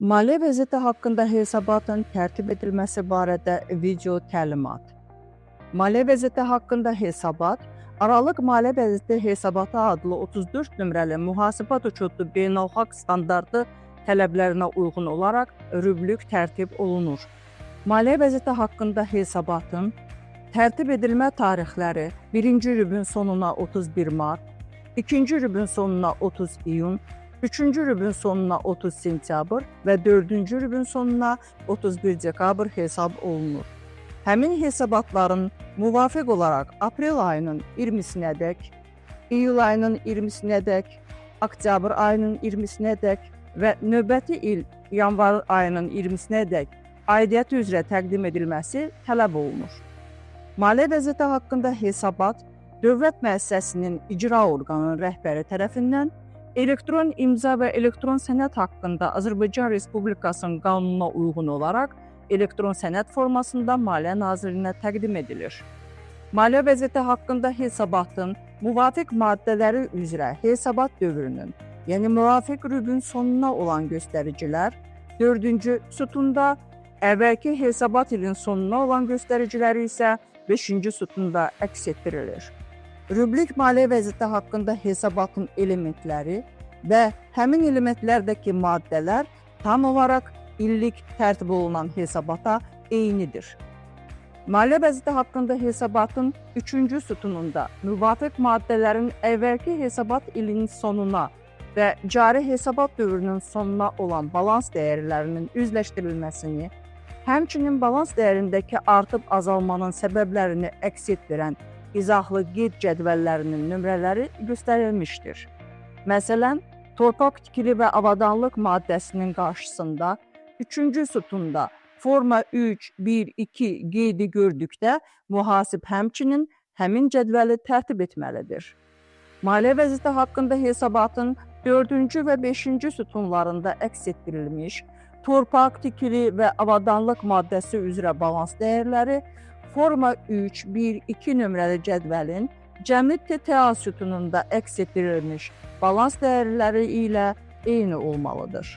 Maliyyə vəziyyəti haqqında hesabatın tərtib edilməsi barədə video təlimat. Maliyyə vəziyyəti haqqında hesabat, Aralıq Maliyyə Vəziyyəti Hesabatı adlı 34 nömrəli mühasibat uçotlu beynəlxalq standartı tələblərinə uyğun olaraq rüblük tərtib olunur. Maliyyə vəziyyəti haqqında hesabatın tərtib edilmə tarixləri 1-ci rübün sonuna 31 mart, 2-ci rübün sonuna 30 iyun, 3-cü rübün sonuna 30 sentyabr və 4-cü rübün sonuna 31 dekabr hesab olunur. Həmin hesabatların müvafiq olaraq aprel ayının 20-sinədək, iyul ayının 20-sinədək, oktyabr ayının 20-sinədək və növbəti il yanvar ayının 20-sinədək aidiyyəti üzrə təqdim edilməsi tələb olunur. Maliyyə vəziyyəti haqqında hesabat dövlət müəssisəsinin icra orqanının rəhbəri tərəfindən elektron imza və elektron sənəd haqqında Azərbaycan Respublikasının qanununa uyğun olaraq elektron sənəd formasında Maliyyə Nazirinə təqdim edilir. Maliyyə vəziyyəti haqqında hesabatın müvafiq maddələri üzrə hesabat dövrünün, yəni müvafiq rübün sonuna olan göstəricilər 4-cü sütunda, əvvəlki hesabat ilin sonuna olan göstəriciləri isə 5-ci sütunda əks etdirilir. Rüblük maliyyə vəziyyəti haqqında hesabatın elementləri və həmin elementlərdəki maddələr tam olaraq illik tərtib olunan hesabata eynidir. Maliyyə vəziyyəti haqqında hesabatın 3-cü sütununda müvafiq maddələrin əvvəlki hesabat ilinin sonuna və cari hesabat dövrünün sonuna olan balans dəyərlərinin üzləşdirilməsini, həmçinin balans dəyərindəki artıb azalmanın səbəblərini əks etdirən izahlı qeyd cədvəllərinin nömrələri göstərilmişdir. Məsələn, torpaq tikili və avadanlıq maddəsinin qarşısında 3-cü sütunda forma 3, 1, 2 qeydi gördükdə mühasib həmçinin həmin cədvəli tərtib etməlidir. Maliyyə vəziyyəti haqqında hesabatın 4-cü və 5-ci sütunlarında əks etdirilmiş torpaq tikili və avadanlıq maddəsi üzrə balans dəyərləri forma 3, 1, 2 nömrəli cədvəlin cəmli TTA sütununda əks etdirilmiş balans dəyərləri ilə eyni olmalıdır.